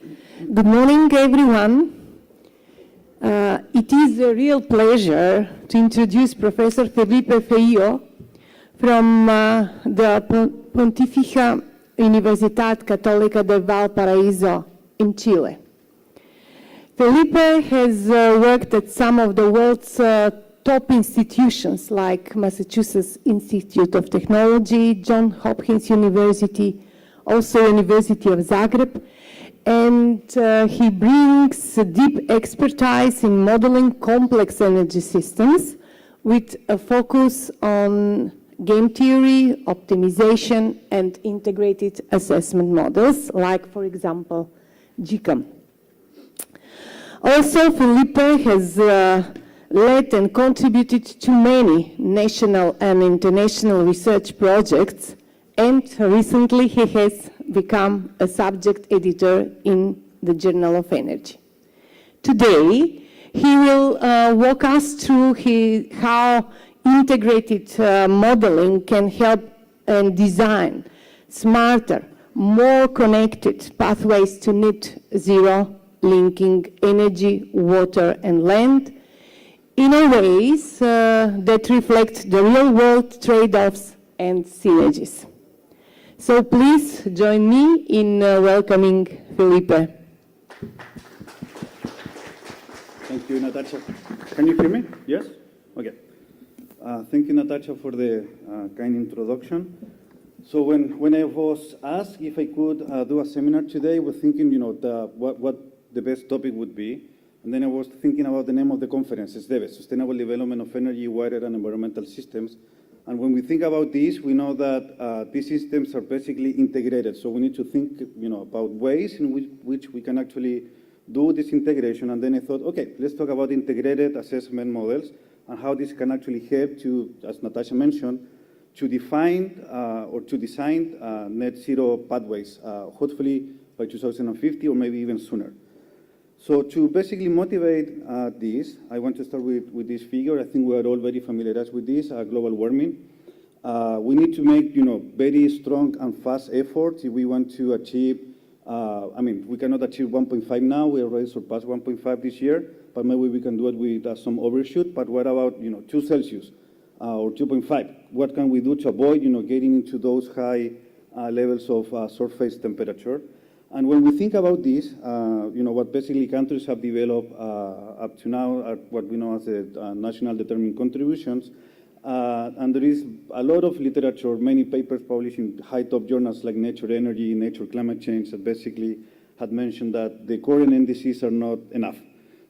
Good morning, everyone. It is a real pleasure to introduce Professor Felipe Feijoo from the Pontificia Universidad Católica de Valparaíso in Chile. Felipe has worked at some of the world's top institutions like Massachusetts Institute of Technology, Johns Hopkins University, also University of Zagreb, and he brings a deep expertise in modeling complex energy systems with a focus on game theory, optimization, and integrated assessment models, like, for example, GCAM. Also, Felipe has led and contributed to many national and international research projects, and recently he has become a subject editor in the Journal of Energy. Today, he will walk us through how integrated modeling can help and design smarter, more connected pathways to net zero, linking energy, water, and land in a ways that reflect the real-world trade-offs and synergies. So please join me in welcoming Felipe. Thank you, Natasha. Can you hear me? Yes? Okay. Thank you, Natasha, for the kind introduction. So when I was asked if I could do a seminar today, I was thinking, what the best topic would be. And then I was thinking about the name of the conference, SDEWES, Sustainable Development of Energy, Water, and Environmental Systems. And when we think about this, we know that these systems are basically integrated. So we need to think, about ways in which we can actually do this integration. And then I thought, okay, let's talk about integrated assessment models and how this can actually help to, as Natasha mentioned, to define or to design net zero pathways, hopefully by 2050 or maybe even sooner. So to basically motivate this, I want to start with this figure. I think we are all very familiarized with this, global warming. We need to make, very strong and fast efforts if we want to achieve, we cannot achieve 1.5 now. We already surpassed 1.5 this year, but maybe we can do it with some overshoot. But what about, 2 Celsius or 2.5? What can we do to avoid, getting into those high levels of surface temperature? And when we think about this, what basically countries have developed up to now are what we know as the national determined contributions. And there is a lot of literature, many papers published in high top journals like Nature Energy, Nature Climate Change, that basically had mentioned that the current indices are not enough.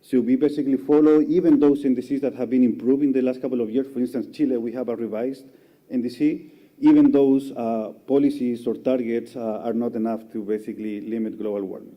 So we basically follow even those indices that have been improved in the last couple of years. For instance, Chile, we have a revised NDC. Even those policies or targets are not enough to basically limit global warming.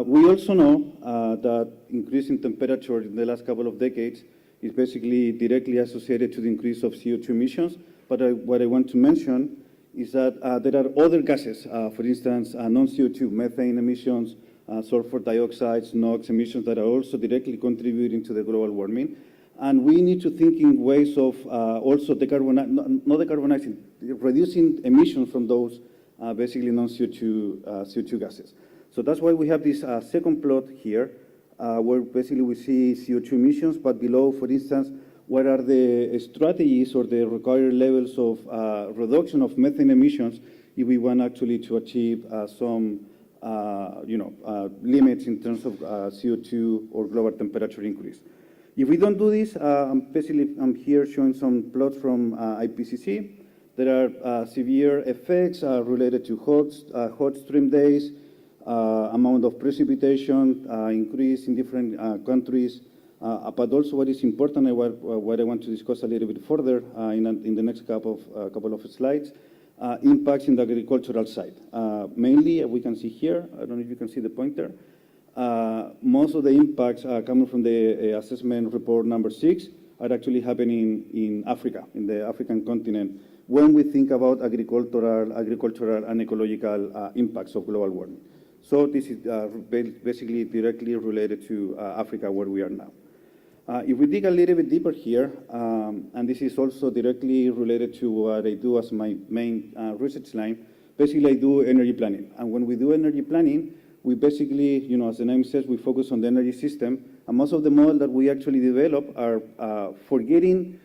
We also know that increasing temperature in the last couple of decades is basically directly associated to the increase of CO2 emissions. But what I want to mention is that there are other gases, for instance, non-CO2, methane emissions, sulfur dioxide, NOx emissions that are also directly contributing to the global warming. And we need to think in ways of also reducing emissions from those basically non-CO2 gases. So that's why we have this second plot here, where basically we see CO2 emissions, but below, for instance, what are the strategies or the required levels of reduction of methane emissions if we want actually to achieve some limits in terms of CO2 or global temperature increase. If we don't do this, I'm here showing some plots from IPCC. There are severe effects related to hot stream days, amount of precipitation, increase in different countries, but also what is important and what I want to discuss a little bit further in the next couple of slides, impacts in the agricultural side. Mainly, we can see here, I don't know if you can see the pointer, most of the impacts coming from the assessment report number 6 are actually happening in Africa, in the African continent, when we think about agricultural and ecological impacts of global warming. So this is basically directly related to Africa, where we are now. If we dig a little bit deeper here, and this is also directly related to what I do as my main research line, basically I do energy planning. And when we do energy planning, we basically, as the name says, we focus on the energy system, and most of the models that we actually develop are forgetting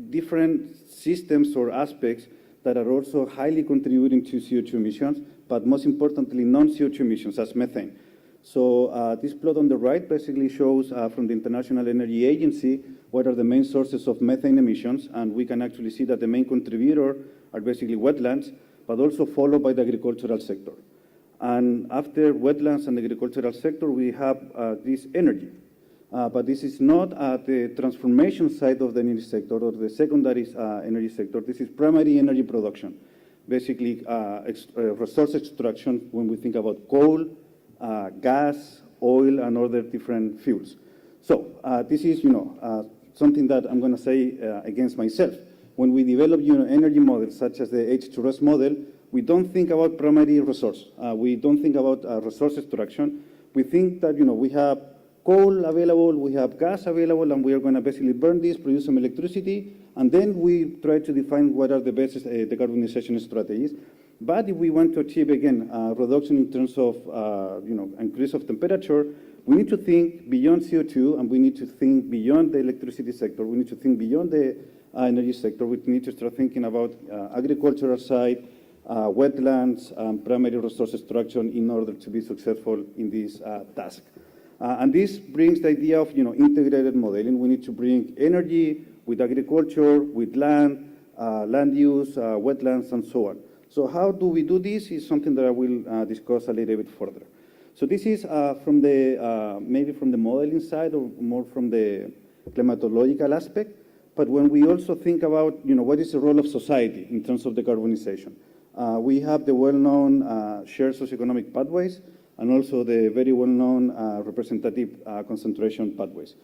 different systems or aspects that are also highly contributing to CO2 emissions, but most importantly, non-CO2 emissions, as methane. So this plot on the right basically shows from the International Energy Agency what are the main sources of methane emissions, and we can actually see that the main contributor are basically wetlands, but also followed by the agricultural sector. And after wetlands and the agricultural sector, we have this energy. But this is not the transformation side of the energy sector or the secondary energy sector. This is primary energy production, basically resource extraction when we think about coal, gas, oil, and other different fuels. So this is, something that I'm going to say against myself. When we develop, energy models such as the H2RES model, we don't think about primary resource. We don't think about resource extraction. We think that, we have coal available, we have gas available, and we are going to basically burn this, produce some electricity, and then we try to define what are the best decarbonization strategies. But if we want to achieve, again, reduction in terms of, increase of temperature, we need to think beyond CO2, and we need to think beyond the electricity sector. We need to think beyond the energy sector. We need to start thinking about agricultural side, wetlands, primary resource extraction in order to be successful in this task. And this brings the idea of, integrated modeling. We need to bring energy with agriculture, with land, land use, wetlands, and so on. So how do we do this is something that I will discuss a little bit further. So this is from the, maybe from the modeling side or more from the climatological aspect. But when we also think about, what is the role of society in terms of decarbonization, we have the well-known shared socioeconomic pathways and also the very well-known representative concentration pathways.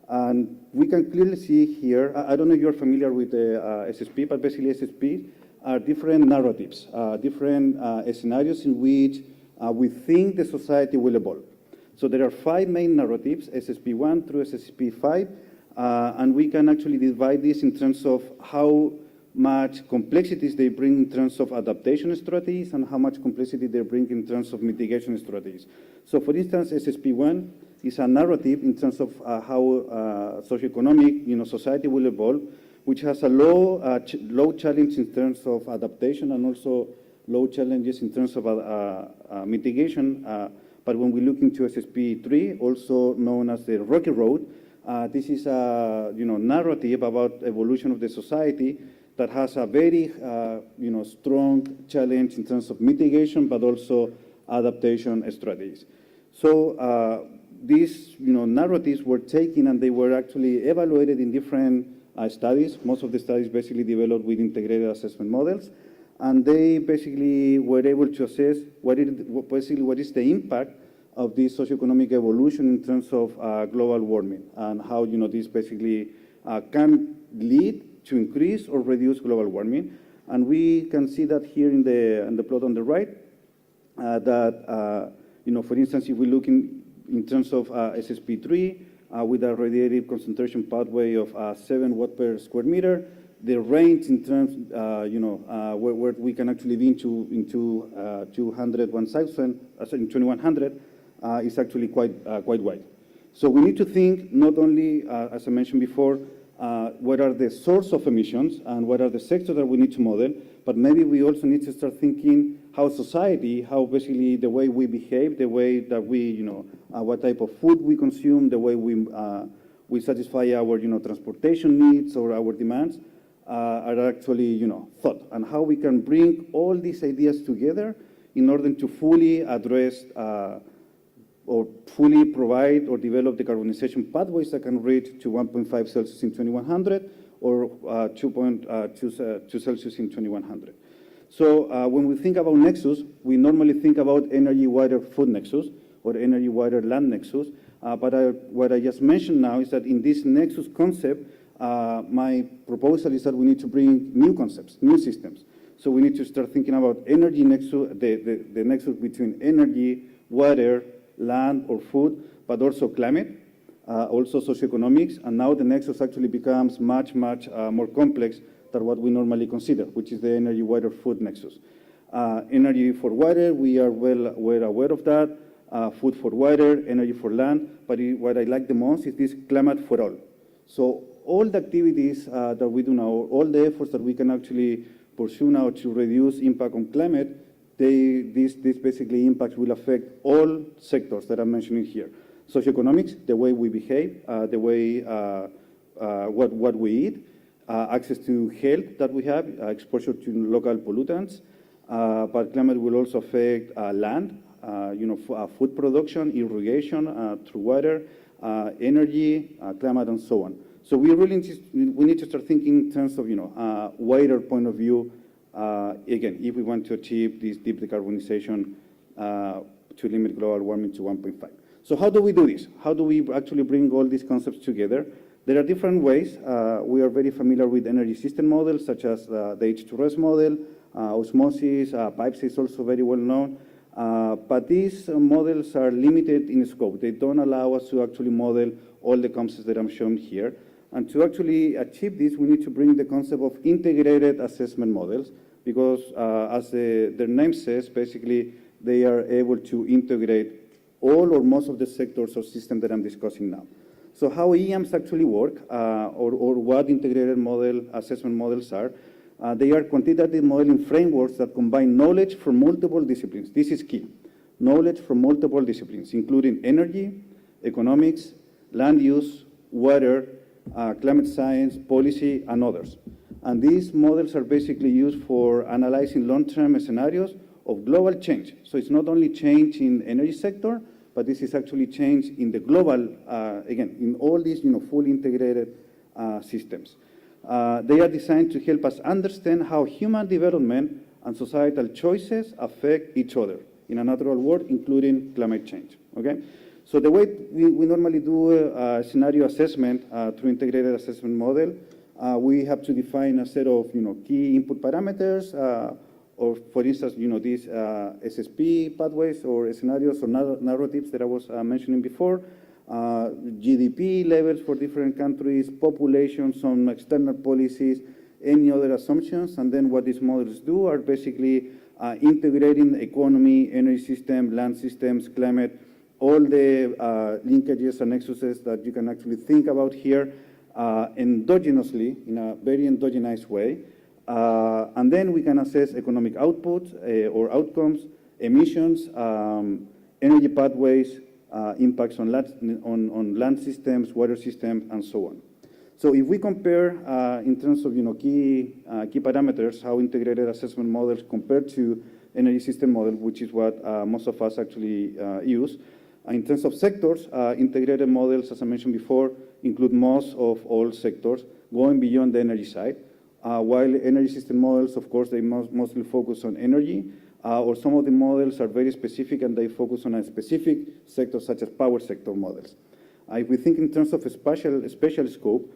And we can clearly see here, I don't know if you're familiar with the SSP, but basically SSP are different narratives, different scenarios in which we think the society will evolve. So there are 5 main narratives, SSP1 through SSP5, and we can actually divide this in terms of how much complexities they bring in terms of adaptation strategies and how much complexity they bring in terms of mitigation strategies. So for instance, SSP1 is a narrative in terms of how socioeconomic, society will evolve, which has a low challenge in terms of adaptation and also low challenges in terms of mitigation. But when we look into SSP3, also known as the Rocky Road, this is a narrative about evolution of the society that has a very strong challenge in terms of mitigation, but also adaptation strategies. So these narratives were taken and they were actually evaluated in different studies. Most of the studies basically developed with integrated assessment models, and they basically were able to assess what is the impact of this socioeconomic evolution in terms of global warming and how this basically can lead to increase or reduce global warming. And we can see that here in the plot on the right, that for instance, if we look in terms of SSP3 with a radiative concentration pathway of 7 watt per square meter, the range in terms, where we can actually be into 2100 is actually quite wide. So we need to think not only, as I mentioned before, what are the source of emissions and what are the sectors that we need to model, but maybe we also need to start thinking how society, how basically the way we behave, the way that we, what type of food we consume, the way we satisfy our, transportation needs or our demands are actually, thought, and how we can bring all these ideas together in order to fully address or fully provide or develop decarbonization pathways that can reach to 1.5 Celsius in 2100 or 2.2 Celsius in 2100. So when we think about nexus, we normally think about energy, water, food nexus or energy, water, land nexus. But what I just mentioned now is that in this nexus concept, my proposal is that we need to bring new concepts, new systems. So we need to start thinking about energy nexus, the nexus between energy, water, land or food, but also climate, also socioeconomics, and now the nexus actually becomes much more complex than what we normally consider, which is the energy, water, food nexus. Energy for water, we are well aware of that. Food for water, energy for land. But what I like the most is this climate for all. So all the activities that we do now, all the efforts that we can actually pursue now to reduce impact on climate, these basically impacts will affect all sectors that I'm mentioning here. Socioeconomics, the way we behave, the way what we eat, access to health that we have, exposure to local pollutants. But climate will also affect land, food production, irrigation through water, energy, climate, and so on. So we need to start thinking in terms of wider point of view. Again, if we want to achieve this deep decarbonization to limit global warming to 1.5. So how do we do this? How do we actually bring all these concepts together? There are different ways. We are very familiar with energy system models, such as the H2RES model. Osmosis, pipes is also very well known. But these models are limited in scope. They don't allow us to actually model all the concepts that I'm showing here. And to actually achieve this, we need to bring the concept of integrated assessment models, because as their name says, basically, they are able to integrate all or most of the sectors or systems that I'm discussing now. So how EAMs actually work, or what integrated model assessment models are, they are quantitative modeling frameworks that combine knowledge from multiple disciplines. This is key. Knowledge from multiple disciplines, including energy, economics, land use, water, climate science, policy, and others. And these models are basically used for analyzing long-term scenarios of global change. So it's not only change in the energy sector, but this is actually change in the global, again, in all these fully integrated systems. They are designed to help us understand how human development and societal choices affect each other in a natural world, including climate change. Okay? So the way we normally do a scenario assessment through integrated assessment model, we have to define a set of key input parameters, or for instance, these SSP pathways or scenarios or narratives that I was mentioning before, GDP levels for different countries, population, some external policies, any other assumptions, and then what these models do are basically integrating economy, energy system, land systems, climate, all the linkages and nexuses that you can actually think about here endogenously, in a very endogenized way. And then we can assess economic output or outcomes, emissions, energy pathways, impacts on land systems, water systems, and so on. So if we compare in terms of key parameters, how integrated assessment models compare to energy system model, which is what most of us actually use. In terms of sectors, integrated models, as I mentioned before, include most of all sectors, going beyond the energy side. While energy system models, of course, they mostly focus on energy, or some of the models are very specific and they focus on a specific sector, such as power sector models. If we think in terms of a spatial scope,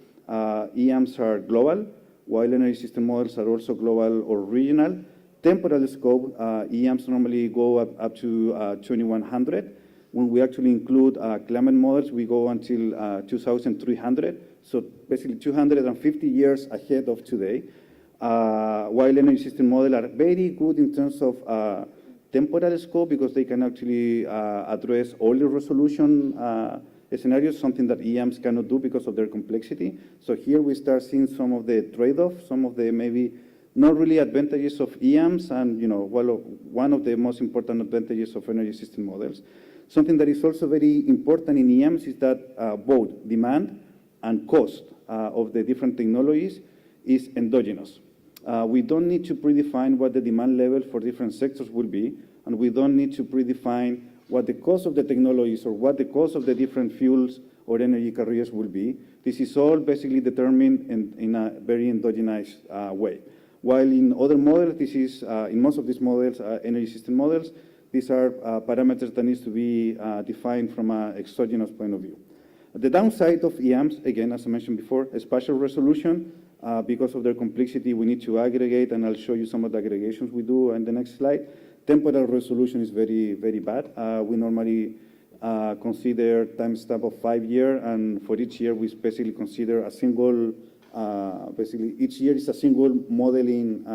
EAMs are global, while energy system models are also global or regional. Temporal scope, EAMs normally go up to 2100. When we actually include climate models, we go until 2300. So basically 250 years ahead of today. While energy system models are very good in terms of temporal scope, because they can actually address all the resolution scenarios, something that EAMs cannot do because of their complexity. So here we start seeing some of the trade-offs, some of the maybe not really advantages of EAMs, and one of the most important advantages of energy system models. Something that is also very important in EAMs is that both demand and cost of the different technologies is endogenous. We don't need to predefine what the demand level for different sectors will be, and we don't need to predefine what the cost of the technologies or what the cost of the different fuels or energy carriers will be. This is all basically determined in a very endogenized way. While in other models, this is, in most of these models, energy system models, these are parameters that need to be defined from an exogenous point of view. The downside of EAMs, again, as I mentioned before, spatial resolution. Because of their complexity, we need to aggregate, and I'll show you some of the aggregations we do in the next slide. Temporal resolution is very, very bad. We normally consider time stamp of 5 years, and for each year, we basically consider a single, basically each year is a single modeling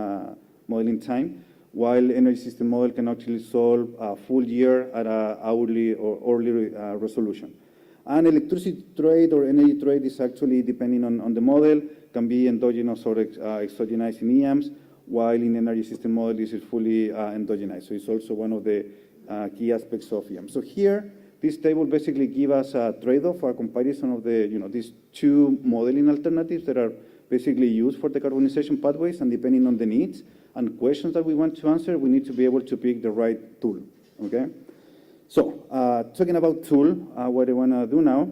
time. while energy system model can actually solve a full year at an hourly or hourly resolution. And electricity trade or energy trade is actually, depending on the model, can be endogenous or exogenous in EAMs, while in energy system model this is fully endogenous. So it's also one of the key aspects of EAM. So here, this table basically gives us a trade-off or a comparison of the, these two modeling alternatives that are basically used for decarbonization pathways, and depending on the needs and questions that we want to answer, we need to be able to pick the right tool, okay? So, talking about tool, what I want to do now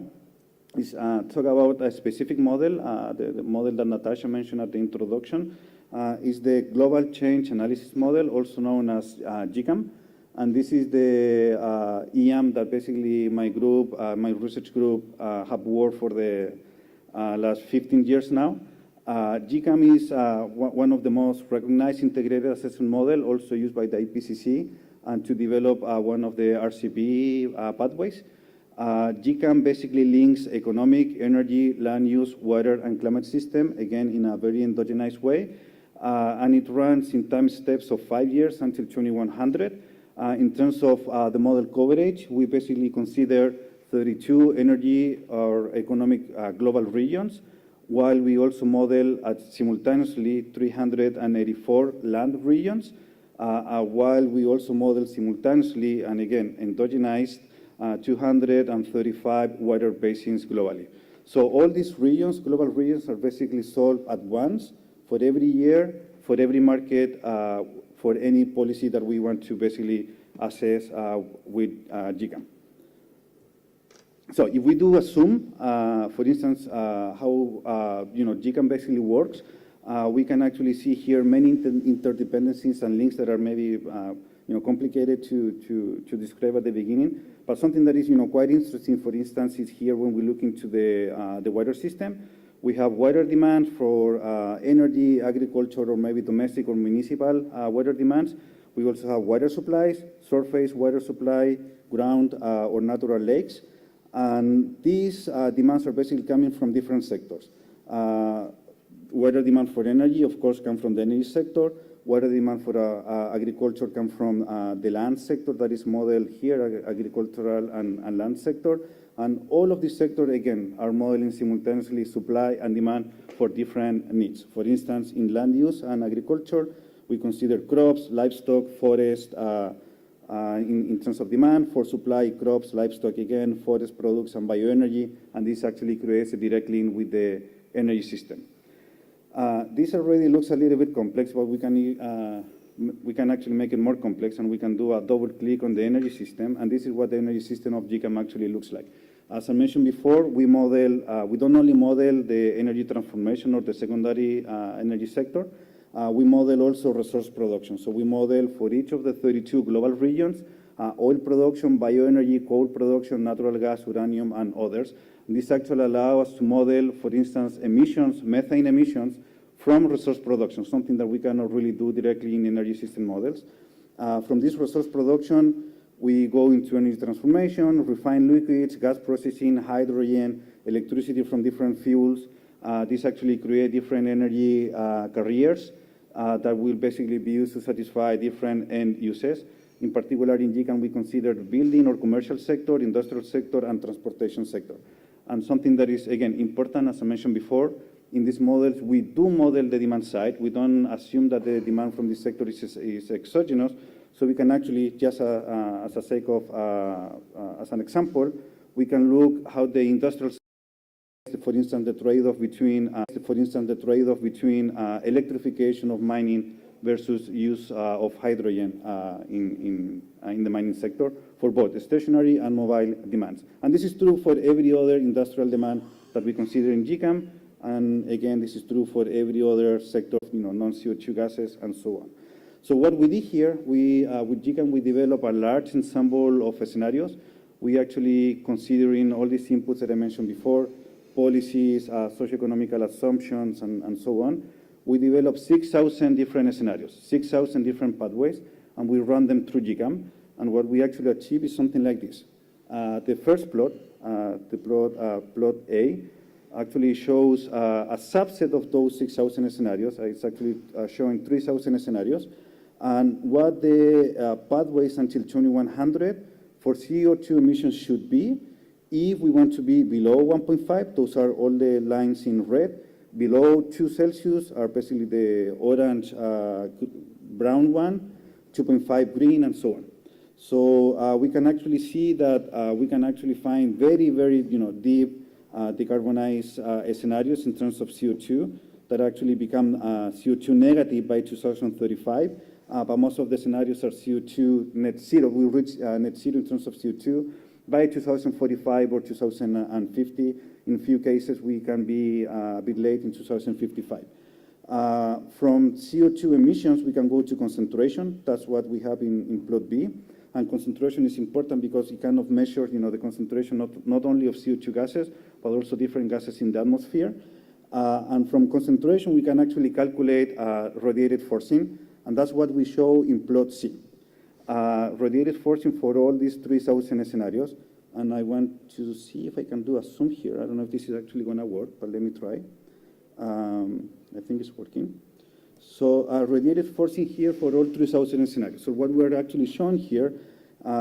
is talk about a specific model. The model that Natasha mentioned at the introduction is the Global Change Analysis Model, also known as GCAM. And this is the EAM that basically my group, my research group, have worked for the last 15 years now. GCAM is one of the most recognized integrated assessment model, also used by the IPCC, and to develop one of the RCP pathways. GCAM basically links economic, energy, land use, water, and climate system, again, in a very endogenous way. And it runs in time steps of 5 years until 2100. In terms of the model coverage, we basically consider 32 energy or economic global regions, while we also model simultaneously 384 land regions, while we also model simultaneously, and again, endogenized, 235 water basins globally. So all these regions, global regions, are basically solved at once for every year, for every market, for any policy that we want to basically assess with GCAM. So if we do assume, for instance, how GCAM basically works, we can actually see here many interdependencies and links that are maybe complicated to describe at the beginning. But something that is quite interesting, for instance, is here when we look into the water system. We have water demand for energy, agriculture, or maybe domestic or municipal water demands. We also have water supplies, surface water supply, ground or natural lakes. And these demands are basically coming from different sectors. Water demand for energy, of course, comes from the energy sector. Water demand for agriculture comes from the land sector that is modeled here, agricultural and land sector. And all of these sectors, again, are modeling simultaneously supply and demand for different needs. For instance, in land use and agriculture, we consider crops, livestock, forest, in terms of demand. For supply, crops, livestock, again, forest products and bioenergy, and this actually creates a direct link with the energy system. This already looks a little bit complex, but we can actually make it more complex, and we can do a double click on the energy system, and this is what the energy system of GCAM actually looks like. As I mentioned before, we don't only model the energy transformation or the secondary energy sector, we model also resource production. So we model for each of the 32 global regions, oil production, bioenergy, coal production, natural gas, uranium, and others. And this actually allows us to model, for instance, emissions, methane emissions from resource production, something that we cannot really do directly in energy system models. From this resource production, we go into energy transformation, refined liquids, gas processing, hydrogen, electricity from different fuels. This actually create different energy carriers that will basically be used to satisfy different end uses. In particular, in GCAM, we consider the building or commercial sector, industrial sector, and transportation sector. And something that is, again, important, as I mentioned before, in these models, we do model the demand side. We don't assume that the demand from this sector is exogenous. So we can actually, just as a sake of, as an example, we can look how the industrial, for instance, the trade-off between, electrification of mining versus use of hydrogen in the mining sector for both stationary and mobile demands. And this is true for every other industrial demand that we consider in GCAM. And again, this is true for every other sector, non-CO2 gases and so on. So what we did here, with GCAM, we developed a large ensemble of scenarios. We actually considering all these inputs that I mentioned before, policies, socioeconomical assumptions, and so on. We developed 6,000 different scenarios, 6,000 different pathways, and we run them through GCAM. And what we actually achieve is something like this. The first plot, plot A, actually shows a subset of those 6,000 scenarios. It's actually showing 3,000 scenarios. and what the pathways until 2100 for CO2 emissions should be if we want to be below 1.5. Those are all the lines in red. Below 2 Celsius are basically the orange, brown one, 2.5 green, and so on. So we can actually see that we can actually find very, very deep decarbonized scenarios in terms of CO2 that actually become CO2 negative by 2035. But most of the scenarios are CO2 net zero. We'll reach net zero in terms of CO2 by 2045 or 2050. In a few cases, we can be a bit late in 2055. From CO2 emissions, we can go to concentration. That's what we have in plot B. And concentration is important because it kind of measures, the concentration not only of CO2 gases, but also different gases in the atmosphere. And from concentration, we can actually calculate radiated forcing, and that's what we show in plot C. Radiated forcing for all these 3,000 scenarios. And I want to see if I can do a zoom here. I don't know if this is actually going to work, but let me try. I think it's working. So radiated forcing here for all 3,000 scenarios. So what we're actually showing here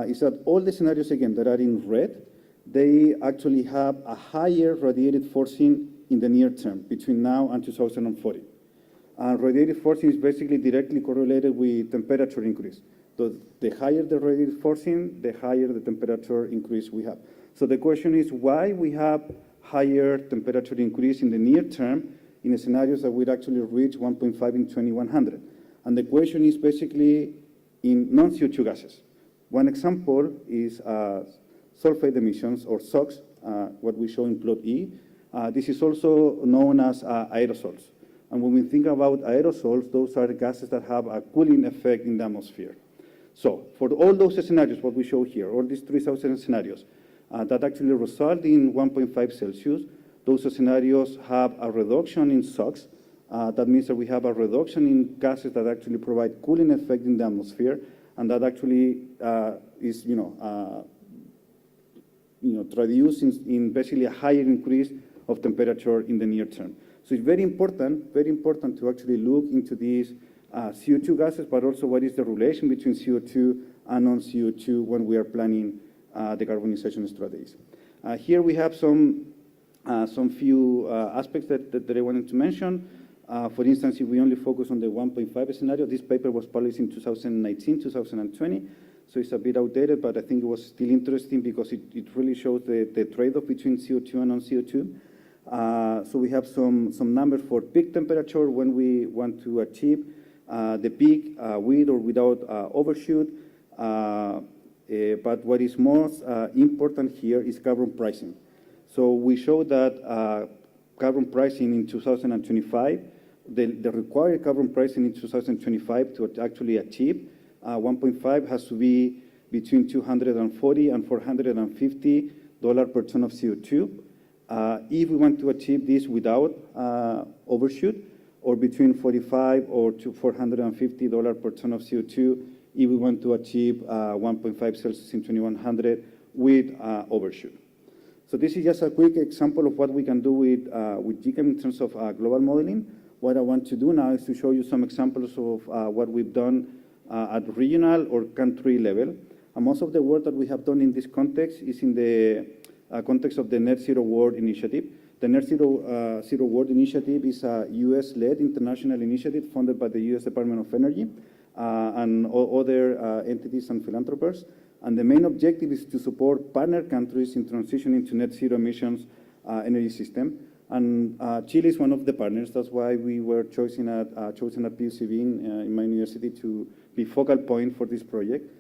is that all the scenarios, again, that are in red, they actually have a higher radiated forcing in the near term, between now and 2040. Radiated forcing is basically directly correlated with temperature increase. So the higher the radiated forcing, the higher the temperature increase we have. So the question is why we have higher temperature increase in the near term in scenarios that would actually reach 1.5 in 2100. And the question is basically in non-CO2 gases. One example is sulfate emissions, or SOx, what we show in plot E. This is also known as aerosols. And when we think about aerosols, those are gases that have a cooling effect in the atmosphere. So for all those scenarios, what we show here, all these 3,000 scenarios, that actually result in 1.5 Celsius, those scenarios have a reduction in SOx. That means that we have a reduction in gases that actually provide cooling effect in the atmosphere, and that actually is, traduced in basically a higher increase of temperature in the near term. So it's very important to actually look into these CO2 gases, but also what is the relation between CO2 and non-CO2 when we are planning decarbonization strategies. Here we have some few aspects that I wanted to mention. For instance, if we only focus on the 1.5 scenario, this paper was published in 2019, 2020, so it's a bit outdated, but I think it was still interesting because it really shows the trade-off between CO2 and non-CO2. So we have some numbers for peak temperature when we want to achieve the peak with or without overshoot. But what is most important here is carbon pricing. So we show that carbon pricing in 2025, the required carbon pricing in 2025 to actually achieve 1.5 has to be between $240 and $450 per ton of CO2. If we want to achieve this without overshoot, or between $45 or to $450 per ton of CO2, if we want to achieve 1.5 Celsius in 2100 with overshoot. So this is just a quick example of what we can do with GCAM in terms of global modeling. What I want to do now is to show you some examples of what we've done at regional or country level. And most of the work that we have done in this context is in the context of the Net Zero World Initiative. The Net Zero World Initiative is a US-led international initiative funded by the US Department of Energy and other entities and philanthropists. And the main objective is to support partner countries in transitioning to net zero emissions energy system. And Chile is one of the partners. That's why we were chosen at PUCV in my university to be focal point for this project,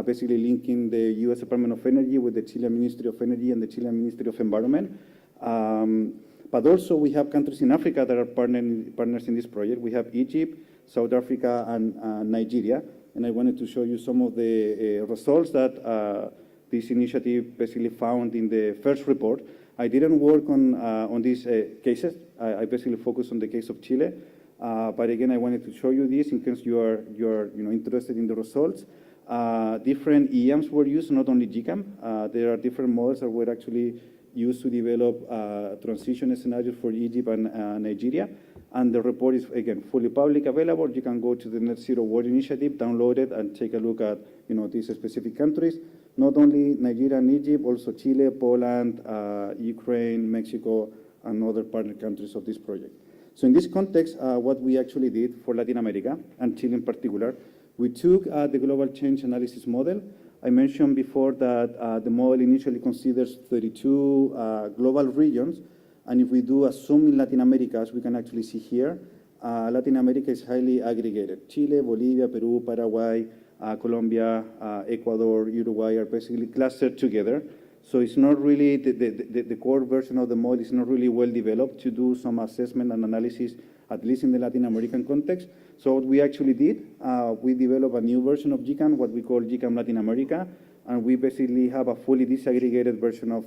basically linking the US Department of Energy with the Chilean Ministry of Energy and the Chilean Ministry of Environment. But also we have countries in Africa that are partners in this project. We have Egypt, South Africa, and Nigeria. And I wanted to show you some of the results that this initiative basically found in the first report. I didn't work on these cases. I basically focused on the case of Chile. But again, I wanted to show you this in case you're interested in the results. Different EMs were used, not only GCAM. There are different models that were actually used to develop transition scenarios for Egypt and Nigeria. And the report is, again, fully public available. You can go to the Net Zero World Initiative, download it, and take a look at these specific countries. Not only Nigeria and Egypt, also Chile, Poland, Ukraine, Mexico, and other partner countries of this project. So in this context, what we actually did for Latin America, and Chile in particular, we took the global change analysis model. I mentioned before that the model initially considers 32 global regions. And if we do a zoom in Latin America, as we can actually see here, Latin America is highly aggregated. Chile, Bolivia, Peru, Paraguay, Colombia, Ecuador, Uruguay are basically clustered together. So it's not really, the core version of the model is not really well developed to do some assessment and analysis, at least in the Latin American context. So what we actually did, we developed a new version of GCAM, what we call GCAM Latin America, and we basically have a fully disaggregated version of,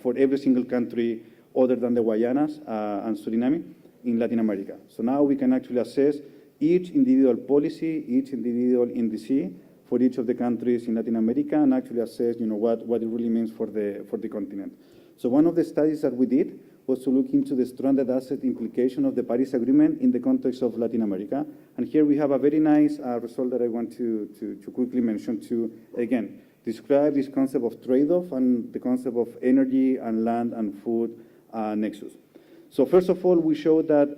for every single country other than the Guyanas and Suriname in Latin America. So now we can actually assess each individual policy, each individual indice for each of the countries in Latin America, and actually assess what it really means for the continent. So one of the studies that we did was to look into the stranded asset implication of the Paris Agreement in the context of Latin America. And here we have a very nice result that I want to quickly mention to, again, describe this concept of trade-off and the concept of energy and land and food nexus. So first of all, we showed that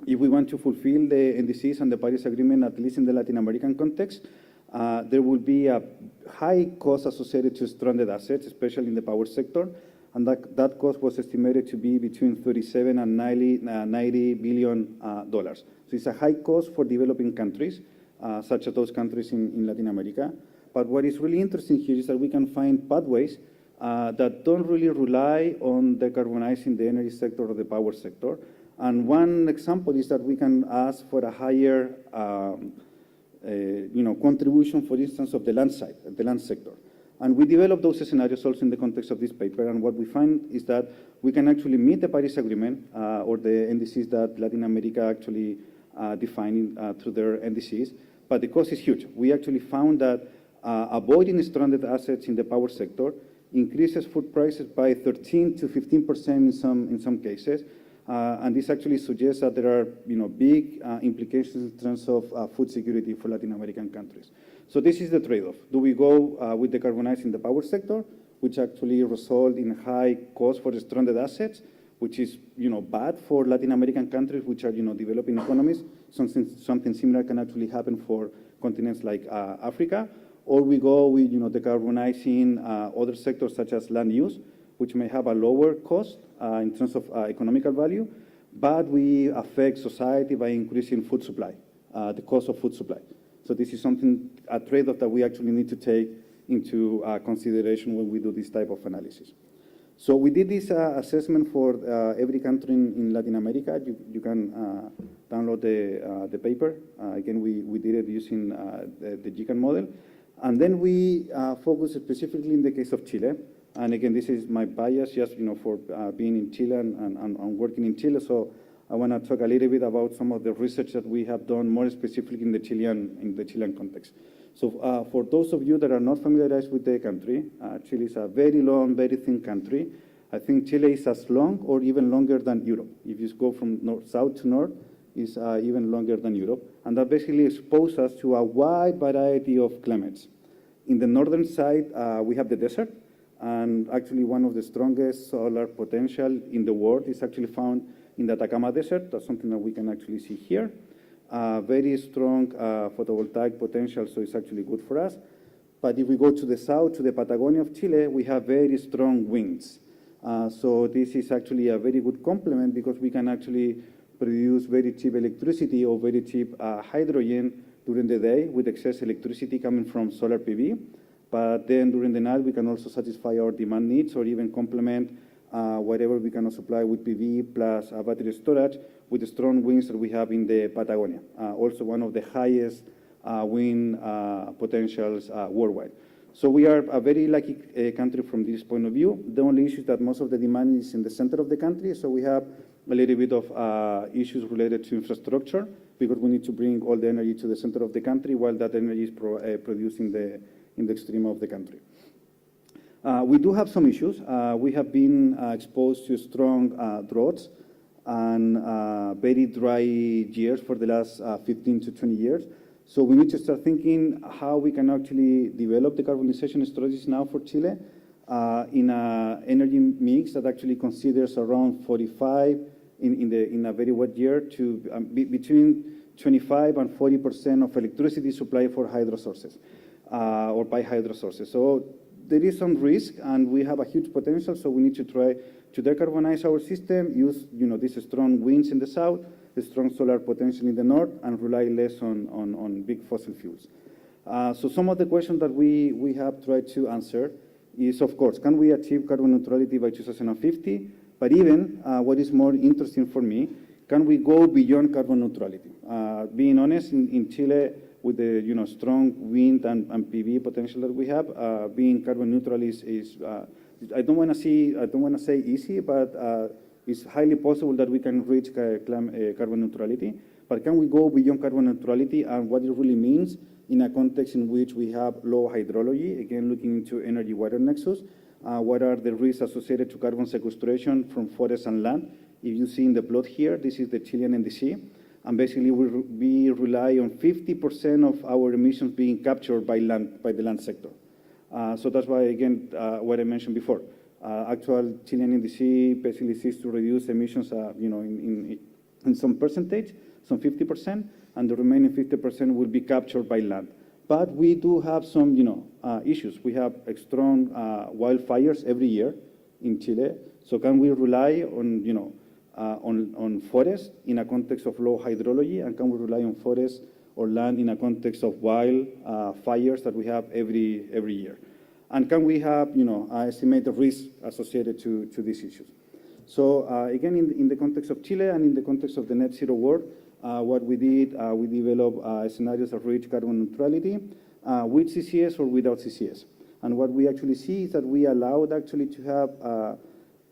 if we want to fulfill the NDCs and the Paris Agreement, at least in the Latin American context, there will be a high cost associated to stranded assets, especially in the power sector, and that cost was estimated to be between 37 and 90 billion dollars. So it's a high cost for developing countries, such as those countries in Latin America. But what is really interesting here is that we can find pathways that don't really rely on decarbonizing the energy sector or the power sector. And one example is that we can ask for a higher contribution, for instance, of the land side, the land sector. And we developed those scenarios also in the context of this paper. And what we find is that we can actually meet the Paris Agreement or the NDCs that Latin America actually defined through their NDCs. But the cost is huge. We actually found that avoiding stranded assets in the power sector increases food prices by 13 to 15% in some cases. And this actually suggests that there are big implications in terms of food security for Latin American countries. So this is the trade-off. Do we go with decarbonizing the power sector, which actually result in high cost for the stranded assets, which is bad for Latin American countries, which are developing economies? Something similar can actually happen for continents like Africa. Or we go with decarbonizing other sectors such as land use, which may have a lower cost in terms of economical value, but we affect society by increasing food supply, the cost of food supply. So this is a trade-off that we actually need to take into consideration when we do this type of analysis. So we did this assessment for every country in Latin America. You can download the paper. Again, we did it using the GCAM model. And then we focus specifically in the case of Chile. And again, this is my bias just for being in Chile and working in Chile. So I want to talk a little bit about some of the research that we have done more specifically in the Chilean context. So for those of you that are not familiarized with the country, Chile is a very long, very thin country. I think Chile is as long or even longer than Europe. If you go from south to north, it's even longer than Europe. And that basically exposes us to a wide variety of climates. In the northern side, we have the desert. And actually one of the strongest solar potential in the world is actually found in the Atacama Desert. That's something that we can actually see here. Very strong photovoltaic potential, so it's actually good for us. But if we go to the south, to the Patagonia of Chile, we have very strong winds. So this is actually a very good complement because we can actually produce very cheap electricity or very cheap hydrogen during the day with excess electricity coming from solar PV. But then during the night, we can also satisfy our demand needs or even complement whatever we cannot supply with PV plus battery storage with the strong winds that we have in the Patagonia. Also one of the highest wind potentials worldwide. So we are a very lucky country from this point of view. The only issue is that most of the demand is in the center of the country. So we have a little bit of issues related to infrastructure because we need to bring all the energy to the center of the country while that energy is produced in the extreme of the country. We do have some issues. We have been exposed to strong droughts and very dry years for the last 15 to 20 years. So we need to start thinking how we can actually develop decarbonization strategies now for Chile in an energy mix that actually considers around 45 in a very wet year to between 25 and 40% of electricity supply for hydro sources or by hydro sources. So there is some risk, and we have a huge potential. So we need to try to decarbonize our system, use these strong winds in the south, the strong solar potential in the north, and rely less on big fossil fuels. So some of the questions that we have tried to answer is, of course, can we achieve carbon neutrality by 2050? But even what is more interesting for me, can we go beyond carbon neutrality? Being honest, in Chile, with the strong wind and PV potential that we have, being carbon neutral is I don't want to say easy, but it's highly possible that we can reach carbon neutrality. But can we go beyond carbon neutrality, and what it really means in a context in which we have low hydrology? Again, looking into energy-water nexus, what are the risks associated to carbon sequestration from forest and land? If you see in the plot here, this is the Chilean NDC, and basically we rely on 50% of our emissions being captured by the land sector. So that's why, again, what I mentioned before. Actual Chilean NDC basically seeks to reduce emissions, in some percentage, some 50%, and the remaining 50% will be captured by land. But we do have some, issues. We have strong wildfires every year in Chile. So can we rely on forests in a context of low hydrology, and can we rely on forests or land in a context of wildfires that we have every year? And can we have, estimate the risk associated to these issues? So again, in the context of Chile and in the context of the net zero world, what we did, we developed scenarios of reach carbon neutrality with CCS or without CCS. And what we actually see is that we allowed actually to have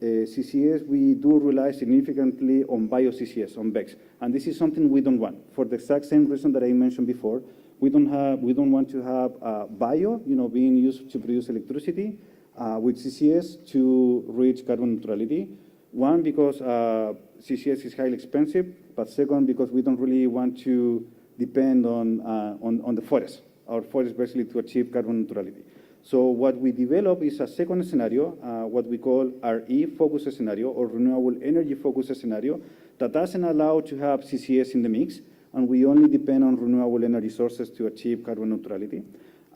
CCS. We do rely significantly on bio-CCS, on BECCS. And this is something we don't want, for the exact same reason that I mentioned before. We don't want to have bio, being used to produce electricity with CCS to reach carbon neutrality. One, because CCS is highly expensive, but second, because we don't really want to depend on the forest, our forest basically to achieve carbon neutrality. So what we develop is a second scenario, what we call RE-focused scenario, or renewable energy-focused scenario, that doesn't allow to have CCS in the mix, and we only depend on renewable energy sources to achieve carbon neutrality.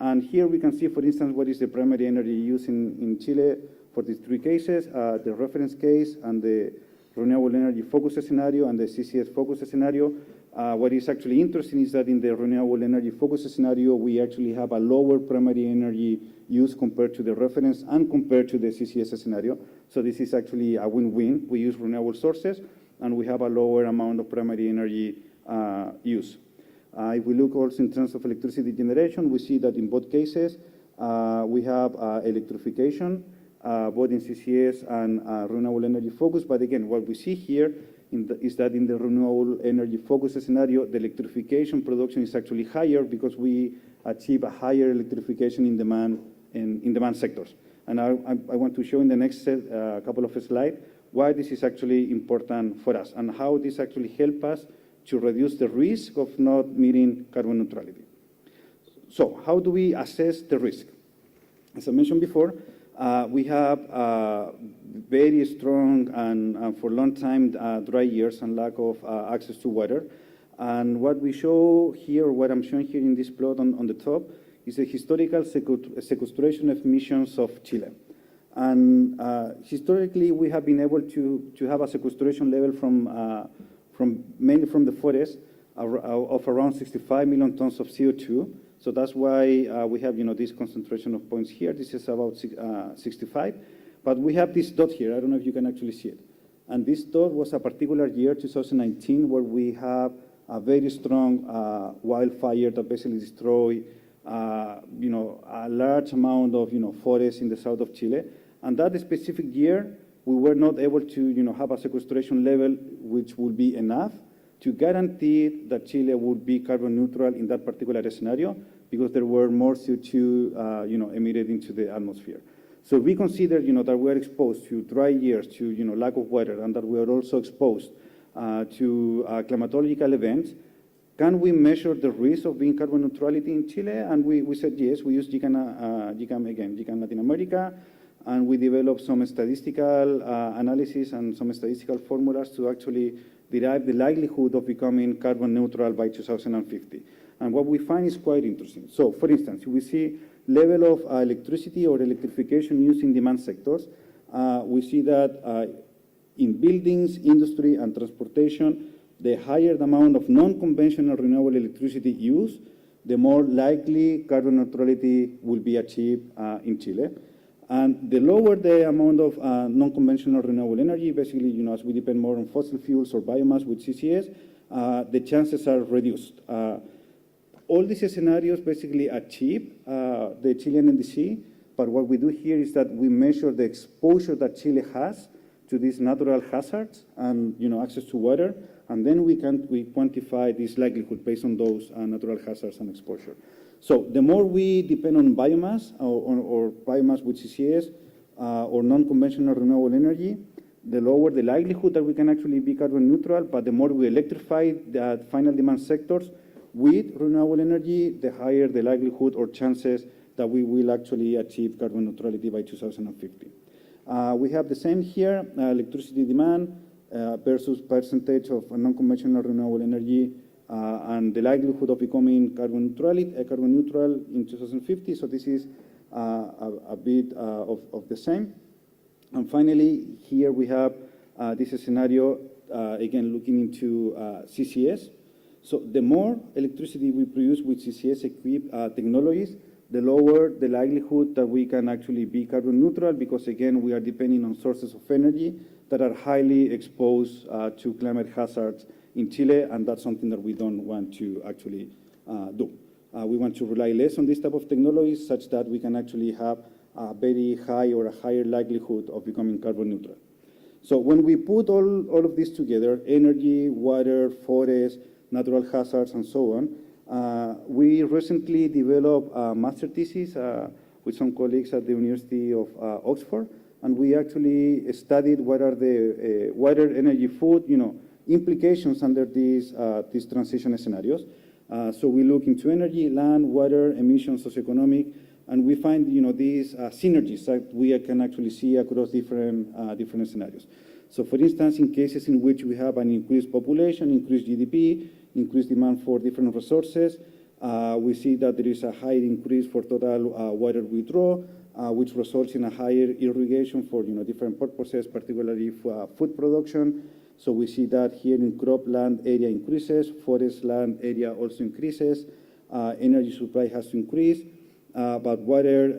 And here we can see, for instance, what is the primary energy use in Chile for these three cases, the reference case and the renewable energy focused scenario and the CCS focused scenario. What is actually interesting is that in the renewable energy focused scenario, we actually have a lower primary energy use compared to the reference and compared to the CCS scenario. So this is actually a win-win. We use renewable sources, and we have a lower amount of primary energy use. If we look also in terms of electricity generation, we see that in both cases, we have electrification, both in CCS and renewable energy focus. But again, what we see here is that in the renewable energy focus scenario, the electrification production is actually higher because we achieve a higher electrification in demand sectors. And I want to show in the next couple of slides why this is actually important for us and how this actually helps us to reduce the risk of not meeting carbon neutrality. So how do we assess the risk? As I mentioned before, we have very strong and for a long time dry years and lack of access to water. And what we show here, what I'm showing here in this plot on the top, is the historical sequestration of emissions of Chile. And historically, we have been able to have a sequestration level mainly from the forest of around 65 million tons of CO2. So that's why we have, this concentration of points here. This is about 65. But we have this dot here. I don't know if you can actually see it. And this dot was a particular year, 2019, where we have a very strong wildfire that basically destroyed, a large amount of, forests in the south of Chile. And that specific year, we were not able to, have a sequestration level which would be enough to guarantee that Chile would be carbon neutral in that particular scenario, because there were more CO2, emitted into the atmosphere. So we consider, that we are exposed to dry years, to, lack of water, and that we are also exposed to climatological events. Can we measure the risk of being carbon neutrality in Chile? And we said yes. We used GCAM Latin America, and we developed some statistical analysis and some statistical formulas to actually derive the likelihood of becoming carbon neutral by 2050. And what we find is quite interesting. So, for instance, we see level of electricity or electrification used in demand sectors. We see that in buildings, industry, and transportation, the higher the amount of non-conventional renewable electricity used, the more likely carbon neutrality will be achieved in Chile. And the lower the amount of non-conventional renewable energy, basically, as we depend more on fossil fuels or biomass with CCS, the chances are reduced. All these scenarios basically achieve the Chilean NDC, but what we do here is that we measure the exposure that Chile has to these natural hazards and, access to water, and then we quantify this likelihood based on those natural hazards and exposure. So the more we depend on biomass or biomass with CCS or non-conventional renewable energy, the lower the likelihood that we can actually be carbon neutral, but the more we electrify the final demand sectors with renewable energy, the higher the likelihood or chances that we will actually achieve carbon neutrality by 2050. We have the same here, electricity demand versus percentage of non-conventional renewable energy and the likelihood of becoming carbon neutral in 2050. So this is a bit of the same. And finally, here we have this scenario, again, looking into CCS. So the more electricity we produce with CCS-equipped technologies, the lower the likelihood that we can actually be carbon neutral, because, again, we are depending on sources of energy that are highly exposed to climate hazards in Chile, and that's something that we don't want to actually do. We want to rely less on this type of technologies such that we can actually have a very high or a higher likelihood of becoming carbon neutral. So when we put all of this together, energy, water, forest, natural hazards, and so on, we recently developed a master thesis with some colleagues at the University of Oxford, and we actually studied what are the water, energy, food, implications under these transition scenarios. So we look into energy, land, water, emissions, socioeconomic, and we find these synergies that we can actually see across different scenarios. So, for instance, in cases in which we have an increased population, increased GDP, increased demand for different resources, we see that there is a higher increase for total water withdrawal, which results in a higher irrigation for different purposes, particularly for food production. So we see that here in cropland area increases, forest land area also increases, energy supply has to increase, but water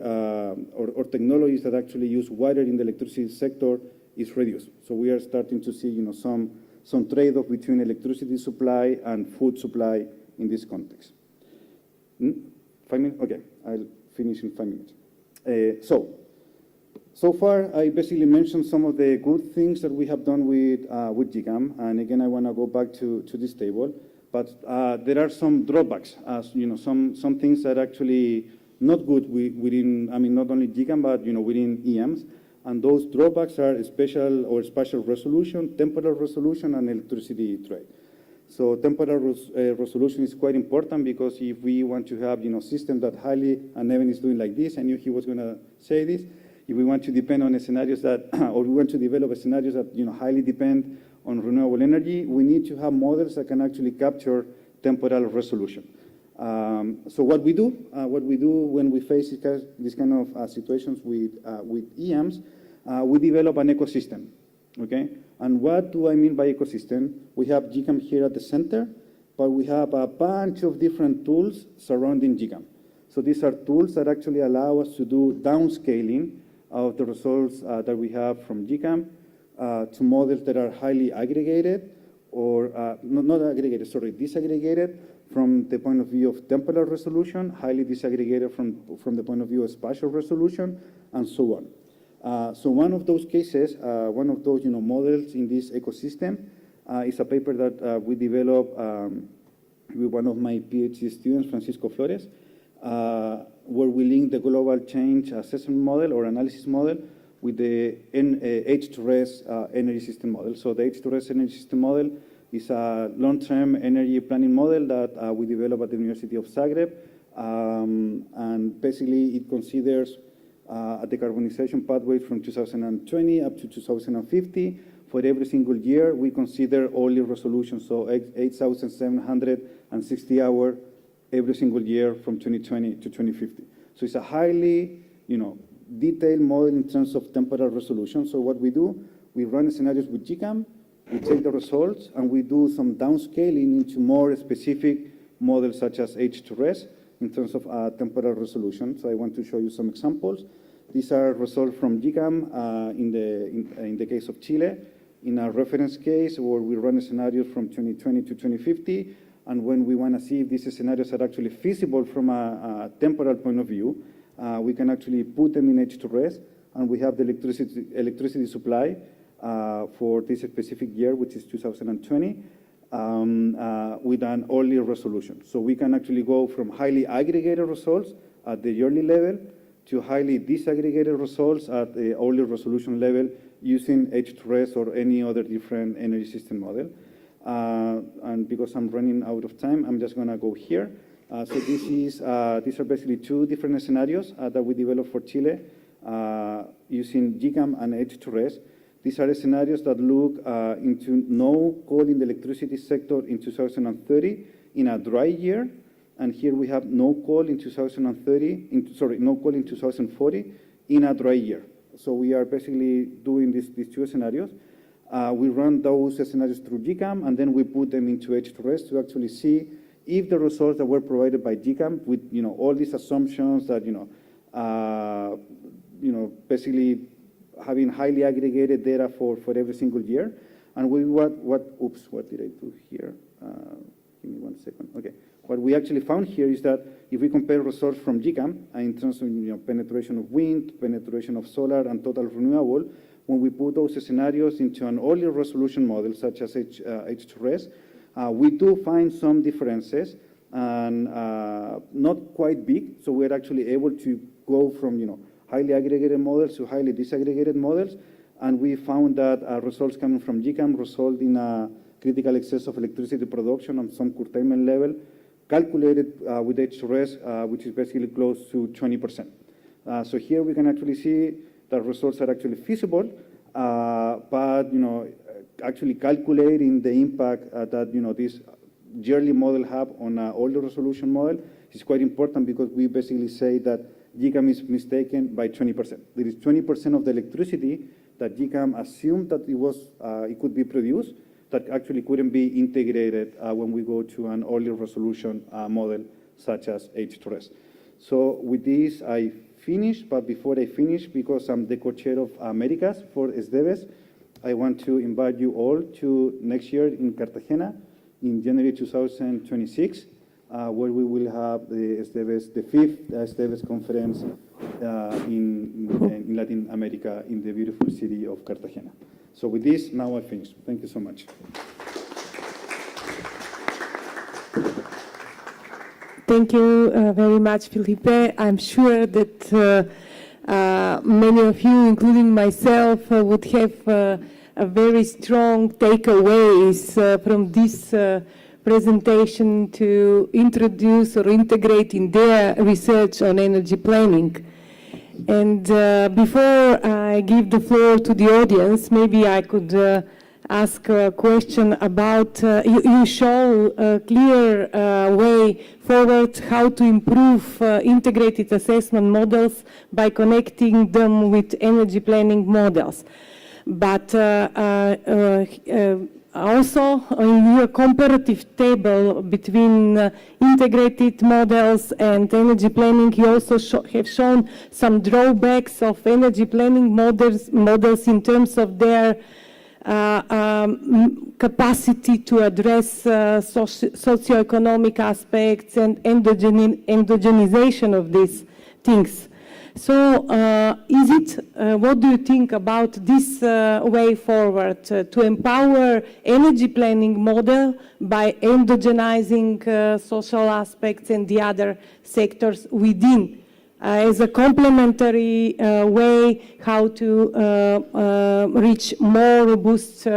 or technologies that actually use water in the electricity sector is reduced. So we are starting to see some trade-off between electricity supply and food supply in this context. 5 minutes? Okay, I'll finish in 5 minutes. So far, I basically mentioned some of the good things that we have done with GCAM, and again, I want to go back to this table. But there are some drawbacks, as some things that are actually not good within, not only GCAM, but within EMs. And those drawbacks are spatial resolution, temporal resolution, and electricity trade. So temporal resolution is quite important, because if we want to have systems that highly, and Evan is doing like this, I knew he was going to say this. If we want to depend on scenarios that, or we want to develop scenarios that highly depend on renewable energy, we need to have models that can actually capture temporal resolution. So what we do when we face this kind of situations with EMs, we develop an ecosystem. Okay, and what do I mean by ecosystem? We have GCAM here at the center, but we have a bunch of different tools surrounding GCAM. So these are tools that actually allow us to do downscaling of the results that we have from GCAM to models that are highly aggregated, or not aggregated, sorry, disaggregated from the point of view of temporal resolution, highly disaggregated from the point of view of spatial resolution, and so on. So one of those cases, one of those models in this ecosystem is a paper that we developed with one of my PhD students, Francisco Flores. where we link the global change assessment model or analysis model with the H2RES energy system model. So the H2RES energy system model is a long-term energy planning model that we developed at the University of Zagreb. And basically, it considers a decarbonization pathway from 2020 up to 2050. For every single year, we consider early resolution, so 8,760 hours every single year from 2020 to 2050. So it's a highly, detailed model in terms of temporal resolution. So what we do, we run scenarios with GCAM, we take the results, and we do some downscaling into more specific models such as H2RES in terms of temporal resolution. So I want to show you some examples. These are results from GCAM in the case of Chile, in a reference case where we run a scenario from 2020 to 2050, and when we want to see if these scenarios are actually feasible from a temporal point of view, we can actually put them in H2RES, and we have the electricity supply for this specific year, which is 2020, with an early resolution. So we can actually go from highly aggregated results at the yearly level to highly disaggregated results at the early resolution level using H2RES or any other different energy system model. And because I'm running out of time, I'm just going to go here. So these are basically two different scenarios that we developed for Chile using GCAM and H2RES. These are the scenarios that look into no coal in the electricity sector in 2030 in a dry year. And here we have no coal in 2040 in a dry year. So we are basically doing these two scenarios. We run those scenarios through GCAM, and then we put them into H2RES to actually see if the results that were provided by GCAM with all these assumptions that basically having highly aggregated data for every single year. And what did I do here? Give me 1 second. Okay. What we actually found here is that if we compare results from GCAM in terms of penetration of wind, penetration of solar, and total renewable, when we put those scenarios into an early resolution model such as H2RES, we do find some differences, and not quite big. So we're actually able to go from highly aggregated models to highly disaggregated models, and we found that results coming from GCAM result in a critical excess of electricity production on some curtailment level, calculated with H2RES, which is basically close to 20%. So here we can actually see that results are actually feasible, but actually calculating the impact that this yearly model have on an older resolution model is quite important, because we basically say that GCAM is mistaken by 20%. There is 20% of the electricity that GCAM assumed that it could be produced that actually couldn't be integrated when we go to an early resolution model such as H2RES. So with this, I finish, but before I finish, because I'm the co-chair of Americas for SDEWES, I want to invite you all to next year in Cartagena in January 2026, where we will have the SDEWES, the 5th SDEWES conference in Latin America in the beautiful city of Cartagena. So with this, now I finish. Thank you so much. Thank you very much, Felipe. I'm sure that many of you, including myself, would have a very strong takeaways from this presentation to introduce or integrate in their research on energy planning. And before I give the floor to the audience, maybe I could ask a question about, you show a clear way forward how to improve integrated assessment models by connecting them with energy planning models. But also in your comparative table between integrated models and energy planning, you also have shown some drawbacks of energy planning models in terms of their capacity to address socioeconomic aspects and endogenization of these things. So what do you think about this way forward to empower energy planning model by endogenizing social aspects and the other sectors within as a complementary way how to reach more robust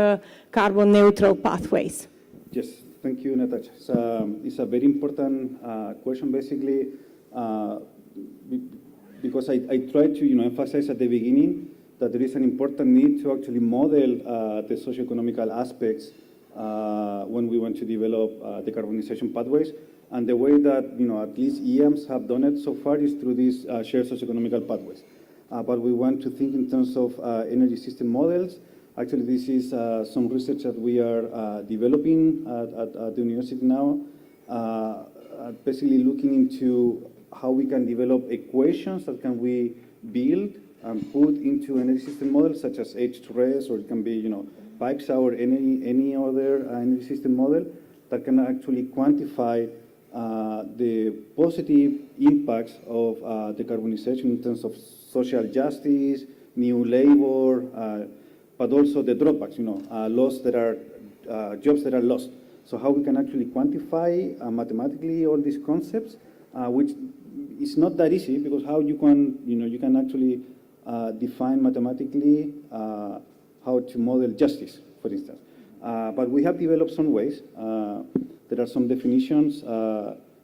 carbon neutral pathways? Yes, thank you, Natasha. It's a very important question, basically, because I tried to emphasize at the beginning that there is an important need to actually model the socioeconomical aspects when we want to develop decarbonization pathways. And the way that at least EMs have done it so far is through these shared socioeconomical pathways. But we want to think in terms of energy system models. Actually, this is some research that we are developing at the university now, basically looking into how we can develop equations that can we build and put into energy system models such as H2RES, or it can be PIPES or any other energy system model that can actually quantify the positive impacts of decarbonization in terms of social justice, new labor, but also the drawbacks, loss that are jobs that are lost. So how we can actually quantify mathematically all these concepts, which is not that easy, because how you can actually define mathematically how to model justice, for instance. But we have developed some ways. There are some definitions,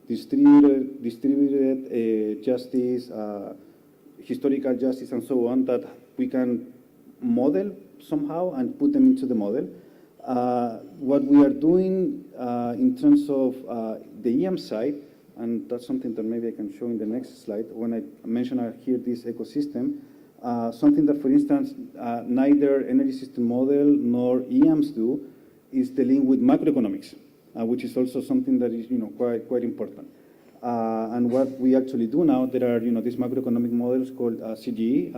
distributed justice, historical justice, and so on, that we can model somehow and put them into the model. What we are doing in terms of the EM side, and that's something that maybe I can show in the next slide, when I mention here this ecosystem, something that, for instance, neither energy system model nor EMs do is the link with macroeconomics, which is also something that is quite important. And what we actually do now, there are these macroeconomic models called CGE,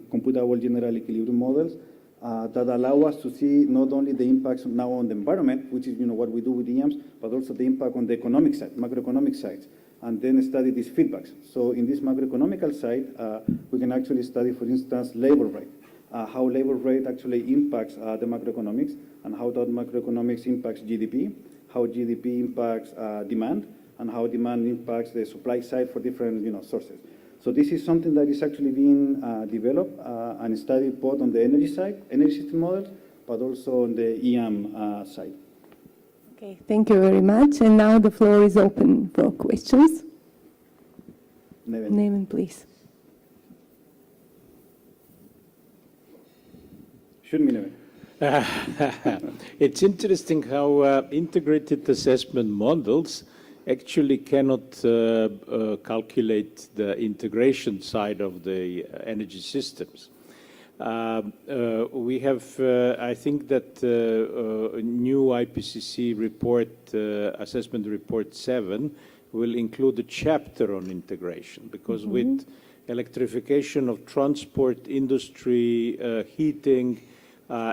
computable general equilibrium models, that allow us to see not only the impacts now on the environment, which is what we do with EMs, but also the impact on the economic side, macroeconomic sides, and then study these feedbacks. So in this macroeconomical side, we can actually study, for instance, labor rate, how labor rate actually impacts the macroeconomics, and how that macroeconomics impacts GDP, how GDP impacts demand, and how demand impacts the supply side for different sources. So this is something that is actually being developed and studied both on the energy side, energy system models, but also on the EM side. Okay, thank you very much. And now the floor is open for questions. Neven, please. Shoot me, Neven. It's interesting how integrated assessment models actually cannot calculate the integration side of the energy systems. We have, I think that new IPCC report, assessment report 7, will include a chapter on integration, because with electrification of transport, industry, heating,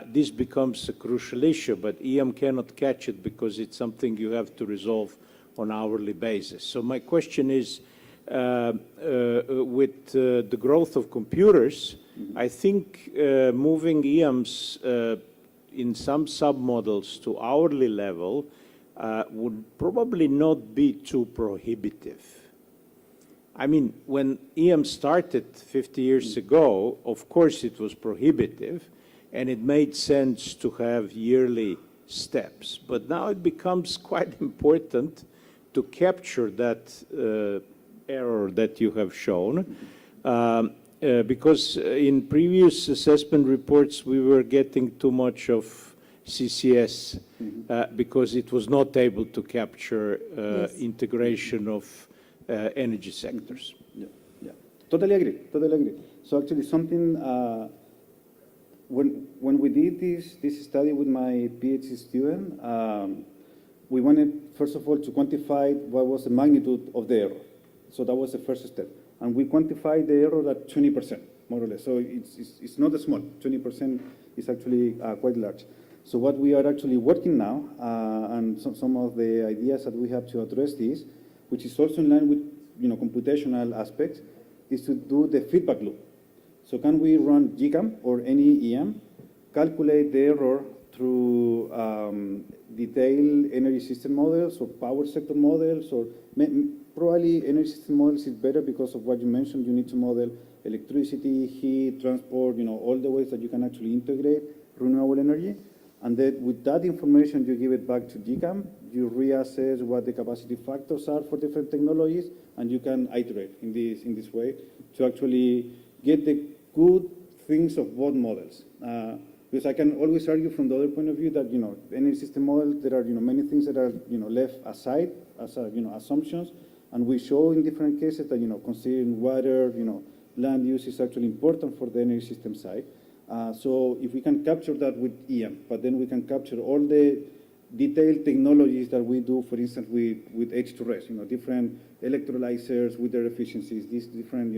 this becomes a crucial issue, but EM cannot catch it because it's something you have to resolve on an hourly basis. So my question is, with the growth of computers, I think moving EMs in some submodels to hourly level would probably not be too prohibitive. I mean, when EM started 50 years ago, of course it was prohibitive, and it made sense to have yearly steps. But now it becomes quite important to capture that error that you have shown, because in previous assessment reports we were getting too much of CCS because it was not able to capture integration of energy sectors. Yeah. Totally agree, totally agree. So actually something, when we did this study with my PhD student, we wanted, first of all, to quantify what was the magnitude of the error. So that was the first step. And we quantified the error at 20%, more or less. So it's not small. 20% is actually quite large. So what we are actually working now, and some of the ideas that we have to address this, which is also in line with computational aspects, is to do the feedback loop. So can we run GCAM or any EM, calculate the error through detailed energy system models or power sector models, or probably energy system models is better because of what you mentioned. You need to model electricity, heat, transport, all the ways that you can actually integrate renewable energy. And then with that information, you give it back to GCAM, you reassess what the capacity factors are for different technologies, and you can iterate in this way to actually get the good things of both models. Because I can always argue from the other point of view that, energy system models, there are, many things that are, left aside as, assumptions. And we show in different cases that, considering water, land use is actually important for the energy system side. So if we can capture that with EM, but then we can capture all the detailed technologies that we do, for instance, with H2RES, different electrolyzers with their efficiencies, these different,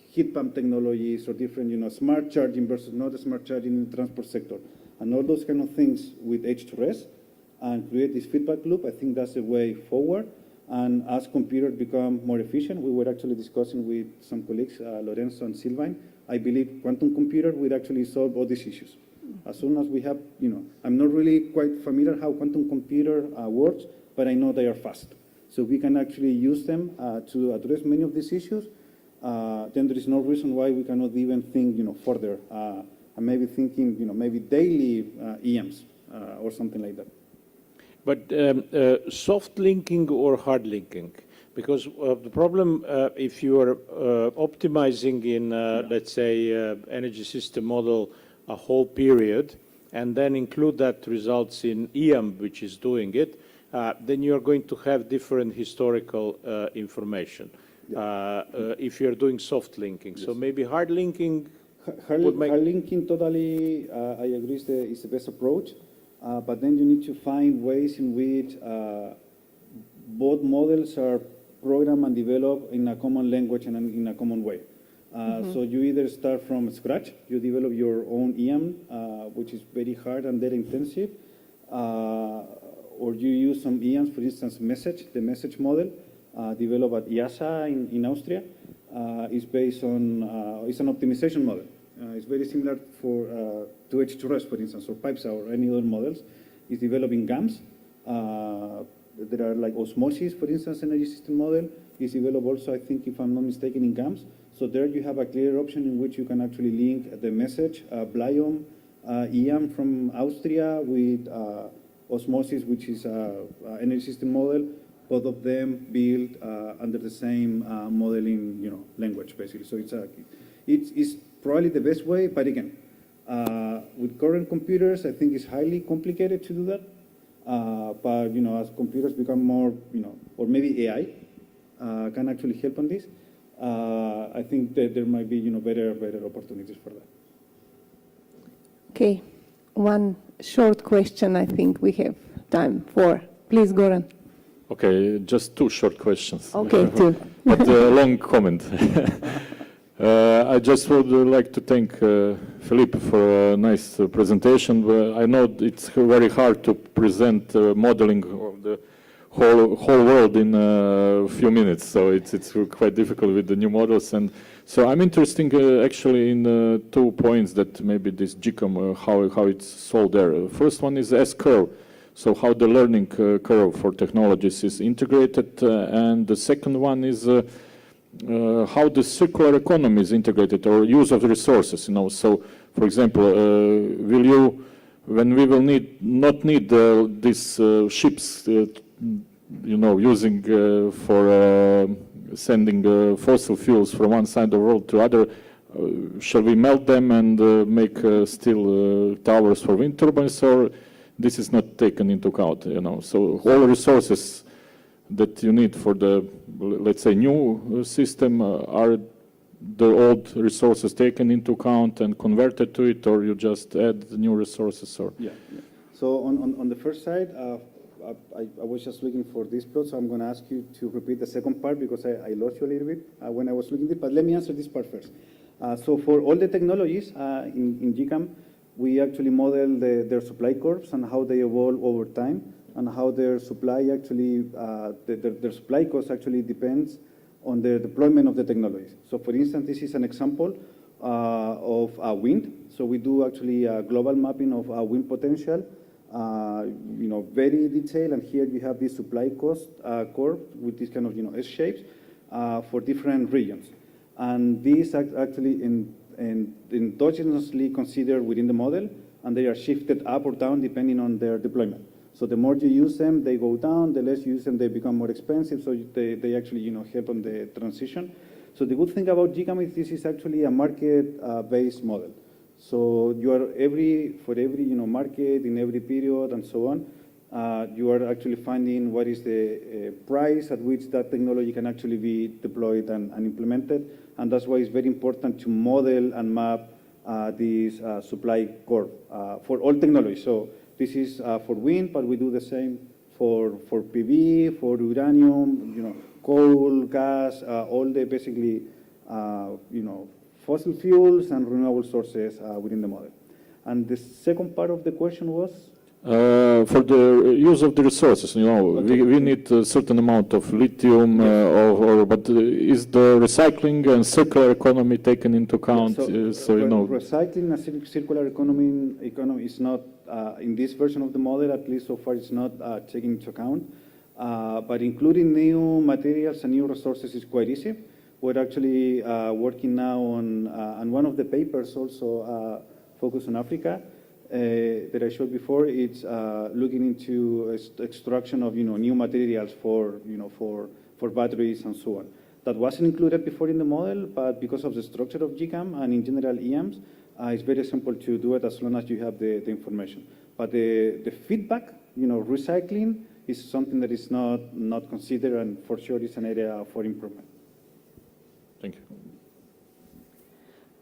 heat pump technologies, or different, smart charging versus not smart charging in the transport sector, and all those kind of things with H2RES, and create this feedback loop. I think that's the way forward. And as computers become more efficient, we were actually discussing with some colleagues, Lorenzo and Sylvain, I believe quantum computer will actually solve all these issues. As soon as we have, I'm not really quite familiar how quantum computer works, but I know they are fast. So we can actually use them to address many of these issues. Then there is no reason why we cannot even think, further, and maybe thinking, maybe daily EMs or something like that. But soft linking or hard linking? Because the problem, if you are optimizing in, let's say, energy system model a whole period, and then include that results in EM, which is doing it, then you are going to have different historical information. If you're doing soft linking. Yes. So maybe hard linking would make... Hard linking, totally, I agree, is the best approach. But then you need to find ways in which both models are programmed and developed in a common language and in a common way. So you either start from scratch, you develop your own EM, which is very hard and data intensive, or you use some EMs, for instance, the message model, developed at IASA in Austria, is based on, it's an optimization model. It's very similar to H2RES, for instance, or pipes or any other models. It's developing GAMs. There are like osmosis, for instance, energy system model. It's developed also, I think, if I'm not mistaken, in GAMs. So there you have a clear option in which you can actually link the message, Bliom, EM from Austria with osmosis, which is energy system model. Both of them built under the same modeling, language, basically. So it's probably the best way, but again, with current computers, I think it's highly complicated to do that. But as computers become more, or maybe AI can actually help on this, I think that there might be, better opportunities for that. Okay, one short question I think we have time for. Please, Goran. Okay, just two short questions. Okay, two. But a long comment. I just would like to thank Felipe for a nice presentation. I know it's very hard to present modeling of the whole world in a few minutes, so it's quite difficult with the new models. And so I'm interested actually in 2 points that maybe this GCAM, how it's solved there. First one is S-curve, so how the learning curve for technologies is integrated, and the second one is how the circular economy is integrated, or use of resources. So for example, will you, when we will not need these ships, using for sending fossil fuels from one side of the world to other, shall we melt them and make steel towers for wind turbines, or this is not taken into account? So all resources that you need for the, let's say, new system, are the old resources taken into account and converted to it, or you just add the new resources? Or yeah. So on the first side, I was just looking for this plot, so I'm going to ask you to repeat the second part because I lost you a little bit when I was looking at it, but let me answer this part first. So for all the technologies in GCAM, we actually model their supply curves and how they evolve over time, and how their supply actually, their supply cost actually depends on the deployment of the technology. So for instance, this is an example of wind. So we do actually a global mapping of wind potential, very detailed, and here you have this supply cost curve with this kind of, S shapes for different regions. And these are actually endogenously considered within the model, and they are shifted up or down depending on their deployment. So the more you use them, they go down. The less you use them, they become more expensive. So they actually, help on the transition. So the good thing about GCAM is this is actually a market-based model. So you are for every market in every period and so on, you are actually finding what is the price at which that technology can actually be deployed and implemented. And that's why it's very important to model and map this supply curve for all technologies. So this is for wind, but we do the same for PV, for uranium, coal, gas, all the basically, fossil fuels and renewable sources within the model. And the second part of the question was? For the use of the resources, Okay. we need a certain amount of lithium, but is the recycling and circular economy taken into account? Recycling and circular economy is not, in this version of the model, at least so far, it's not taken into account. But including new materials and new resources is quite easy. We're actually working now on one of the papers also focused on Africa that I showed before. It's looking into extraction of new materials for batteries and so on. That wasn't included before in the model, but because of the structure of GCAM and in general EMs, it's very simple to do it as long as you have the information. But the feedback, recycling is something that is not considered, and for sure is an area for improvement. Thank you.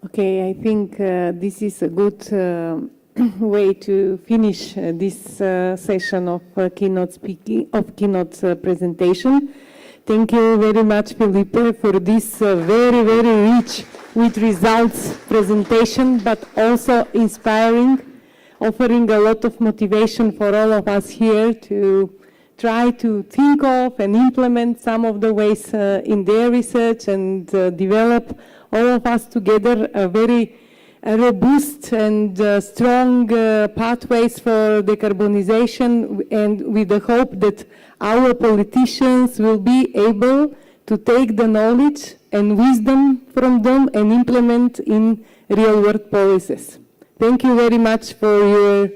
Okay, I think this is a good way to finish this session of keynote presentation. Thank you very much, Felipe, for this very, very rich with results presentation, but also inspiring, offering a lot of motivation for all of us here to try to think of and implement some of the ways in their research and develop all of us together a very robust and strong pathways for decarbonization, and with the hope that our politicians will be able to take the knowledge and wisdom from them and implement in real-world policies. Thank you very much for your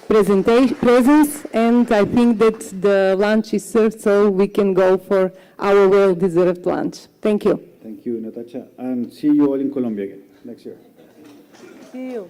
presence, and I think that the lunch is served, so we can go for our well-deserved lunch. Thank you. Thank you, Natasha, and see you all in Colombia again next year. See you.